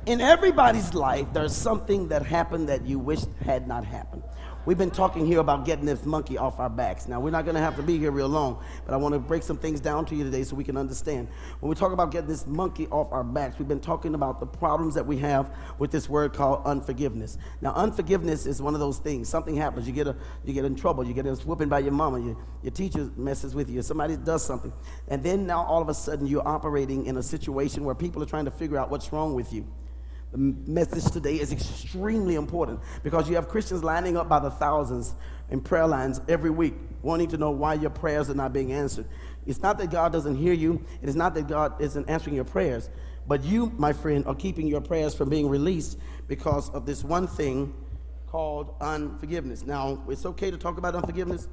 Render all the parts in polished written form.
In everybody's life, there's something that happened that you wish had not happened. We've been talking here about getting this monkey off our backs. Now, we're not going to have to be here real long, but I want to break some things down to you today so we can understand. When we talk about getting this monkey off our backs, we've been talking about the problems that we have with this word called unforgiveness. Now, unforgiveness is one of those things. Something happens. You get in trouble. You get a whooping by your mama. Your teacher messes with you. Somebody does something. And then now all of a sudden you're operating in a situation where people are trying to figure out what's wrong with you. The message today is extremely important because you have Christians lining up by the thousands in prayer lines every week wanting to know why your prayers are not being answered. It's not that God doesn't hear you. It is not that God isn't answering your prayers. But you, my friend, are keeping your prayers from being released because of this one thing called unforgiveness. Now, it's okay to talk about unforgiveness.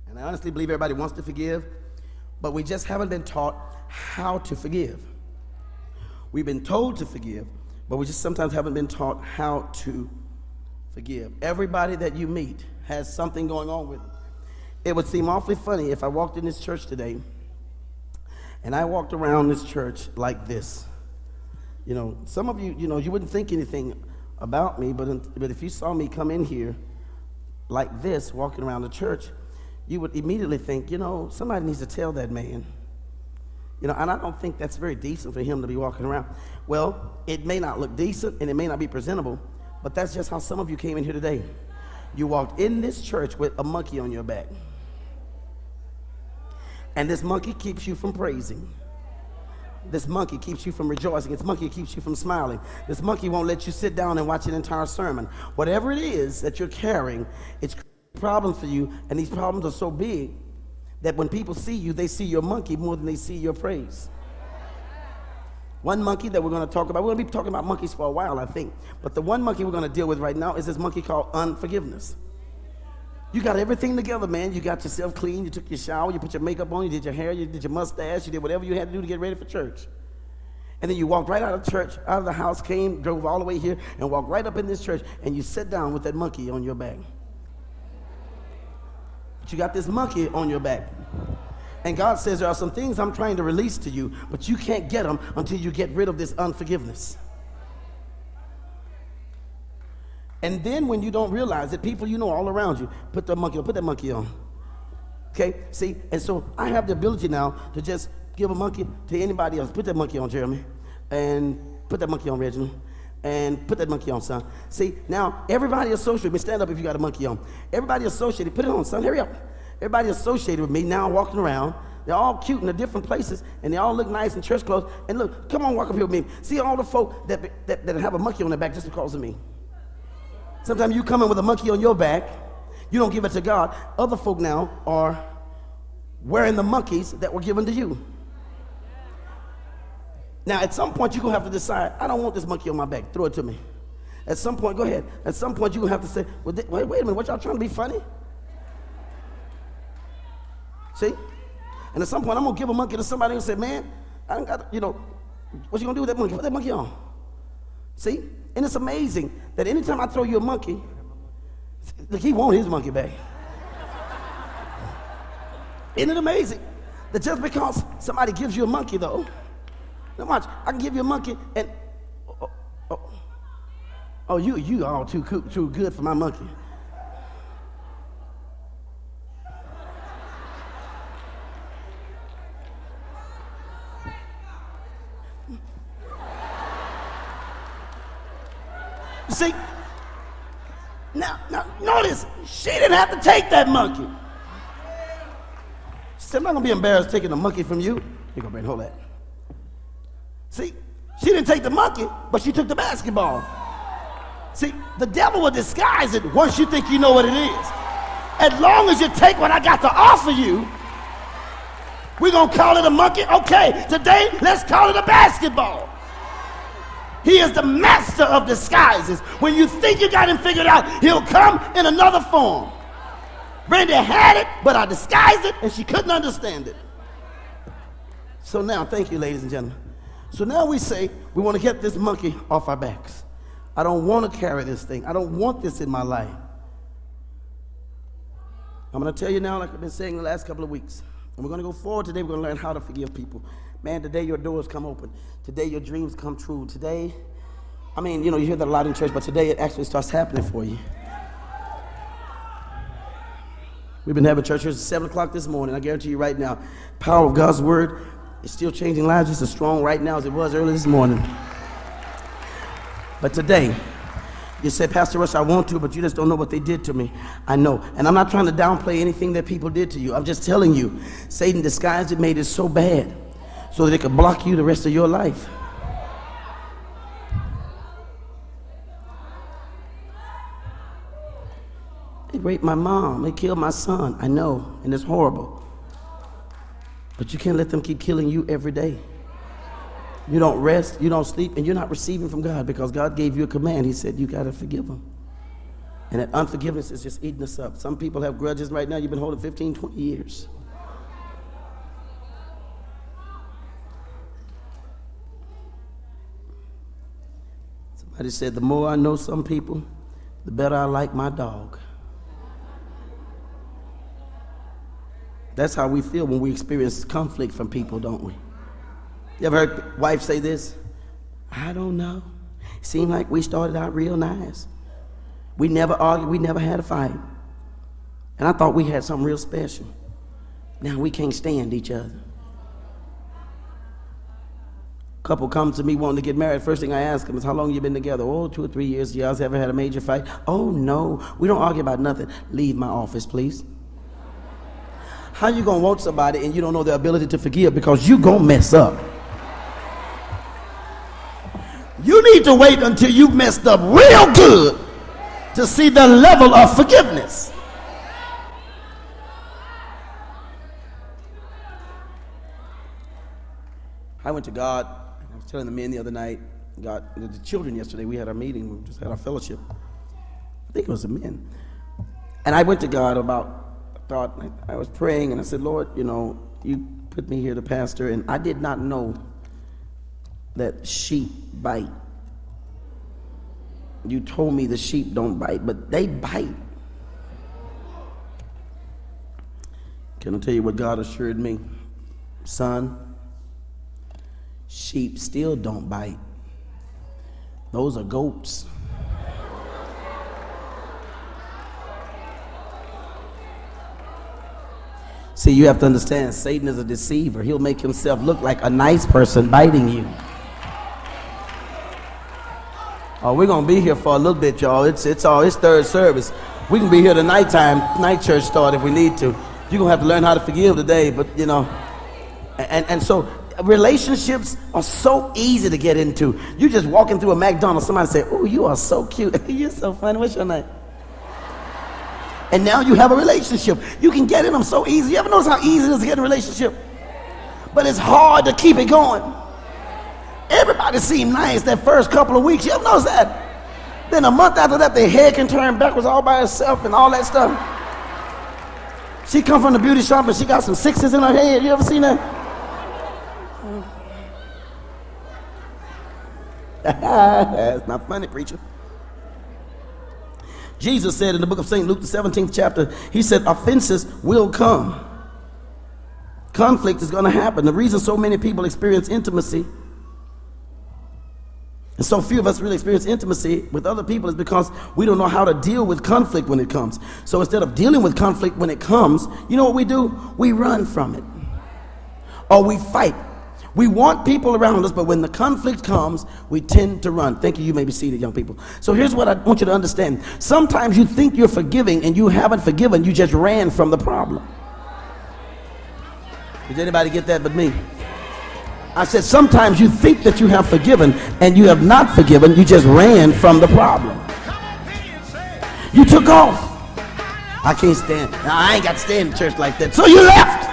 And I honestly believe everybody wants to forgive. But we just haven't been taught how to forgive. We've been told to forgive, but we just sometimes haven't been taught how to forgive. Everybody that you meet has something going on with them. It would seem awfully funny if I walked in this church today and I walked around this church like this. You know, some of you, you wouldn't think anything about me, but if you saw me come in here like this, walking around the church, you would immediately think, somebody needs to tell that man. And I don't think that's very decent for him to be walking around. Well, it may not look decent and it may not be presentable, but that's just how some of you came in here today. You walked in this church with a monkey on your back. And this monkey keeps you from praising. This monkey keeps you from rejoicing. This monkey keeps you from smiling. This monkey won't let you sit down and watch an entire sermon. Whatever it is that you're carrying, it's problems for you, and these problems are so big that when people see you, they see your monkey more than they see your praise. One monkey that we're going to talk about, we're going to be talking about monkeys for a while, I think, but the one monkey we're going to deal with right now is this monkey called unforgiveness. You got everything together, man. You got yourself clean, you took your shower, you put your makeup on, you did your hair, you did your mustache, you did whatever you had to do to get ready for church. And then you walked right out of church, out of the house, came, drove all the way here, and walked right up in this church, and you sat down with that monkey on your back. You got this monkey on your back. And God says there are some things I'm trying to release to you, but you can't get them until you get rid of this unforgiveness. And then when you don't realize it, people all around you, put that monkey on. Okay? See, and so I have the ability now to just give a monkey to anybody else. Put that monkey on, Jeremy. And put that monkey on, Reginald. And put that monkey on, son. See, now everybody associated with me, stand up if you got a monkey on. Everybody associated, put it on, son, hurry up. Everybody associated with me now walking around. They're all cute in the different places, and they all look nice in church clothes. And look, come on, walk up here with me. See all the folk that have a monkey on their back just because of me. Sometimes you come in with a monkey on your back, you don't give it to God. Other folk now are wearing the monkeys that were given to you. Now, at some point, you're going to have to decide, I don't want this monkey on my back. Throw it to me. At some point, go ahead. At some point, you're going to have to say, well, wait a minute, what y'all trying to be funny? See? And at some point, I'm going to give a monkey to somebody and say, man, I don't got, what you going to do with that monkey? Put that monkey on. See? And it's amazing that anytime I throw you a monkey, look, he wants his monkey back. Isn't it amazing that just because somebody gives you a monkey, though, now watch, I can give you a monkey and, you all too good for my monkey. You see, now notice, she didn't have to take that monkey. She said, I'm not going to be embarrassed taking a monkey from you. Here go, Brent, hold that. See, she didn't take the monkey, but she took the basketball. See, the devil will disguise it once you think you know what it is. As long as you take what I got to offer you, we're going to call it a monkey. Okay, today, let's call it a basketball. He is the master of disguises. When you think you got him figured out, he'll come in another form. Brandy had it, but I disguised it, and she couldn't understand it. So now, thank you, ladies and gentlemen. So now we say we want to get this monkey off our backs. I don't want to carry this thing. I don't want this in my life. I'm going to tell you now, like I've been saying the last couple of weeks, And we're going to go forward today. We're going to learn how to forgive people. Man, today your doors come open. Today your dreams come true. Today, I mean, you hear that a lot in church, but today it actually starts happening for you. We've been having church here at 7 o'clock this morning. I guarantee you right now, power of God's word is still changing lives just as strong right now as it was early this morning. But today, you say, Pastor Rush, I want to, but you just don't know what they did to me. I know. And I'm not trying to downplay anything that people did to you. I'm just telling you, Satan disguised it, made it so bad so that it could block you the rest of your life. They raped my mom. They killed my son. I know, and it's horrible. But you can't let them keep killing you every day. You don't rest, you don't sleep, and you're not receiving from God because God gave you a command. He said you got to forgive them. And that unforgiveness is just eating us up. Some people have grudges right now you've been holding 15, 20 years. Somebody said, the more I know some people, the better I like my dog. That's how we feel when we experience conflict from people, don't we? You ever heard wife say this? I don't know. It seemed like we started out real nice. We never argued. We never had a fight. And I thought we had something real special. Now we can't stand each other. A couple comes to me wanting to get married. First thing I ask them is, how long you been together? Oh, 2 or 3 years. You guys ever had a major fight? Oh, no. We don't argue about nothing. Leave my office, please. How you going to want somebody and you don't know their ability to forgive because you going to mess up? You need to wait until you've messed up real good to see the level of forgiveness. I went to God. I was telling the men the other night, God, the children yesterday, we had our meeting, we just had our fellowship. I think it was the men. And I went to God I was praying and I said, Lord, you put me here to pastor, and I did not know that sheep bite. You told me the sheep don't bite, but they bite. Can I tell you what God assured me? Son, sheep still don't bite. Those are goats. See, you have to understand, Satan is a deceiver. He'll make himself look like a nice person biting you. Oh, we're going to be here for a little bit, y'all. It's third service. We can be here the night church start if we need to. You're going to have to learn how to forgive today, but and so relationships are so easy to get into. You just walking through a McDonald's, somebody say, oh, you are so cute. You're so funny. What's your name? And now you have a relationship. You can get in them so easy. You ever notice how easy it is to get in a relationship? But it's hard to keep it going. Everybody seemed nice that first couple of weeks. You ever notice that? Then a month after that, their head can turn backwards all by itself and all that stuff. She come from the beauty shop and she got some 6s in her head. You ever seen that? That's not funny, preacher. Jesus said in the book of St. Luke, the 17th chapter, he said, offenses will come. Conflict is going to happen. The reason so many people experience intimacy and so few of us really experience intimacy with other people is because we don't know how to deal with conflict when it comes. So instead of dealing with conflict when it comes, you know what we do? We run from it. Or we fight. We want people around us, but when the conflict comes, we tend to run. Thank you. You may be seated, young people. So here's what I want you to understand. Sometimes you think you're forgiving and you haven't forgiven. You just ran from the problem. Did anybody get that but me? I said sometimes you think that you have forgiven and you have not forgiven. You just ran from the problem. You took off. I can't stand. I ain't got to stay in church like that. So you left.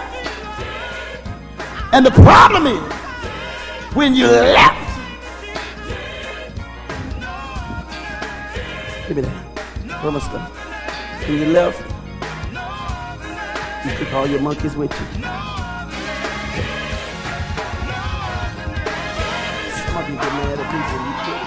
And the problem is, when you left, give me that. Where must go? When you left, you took all your monkeys with you. Some of you get mad at people.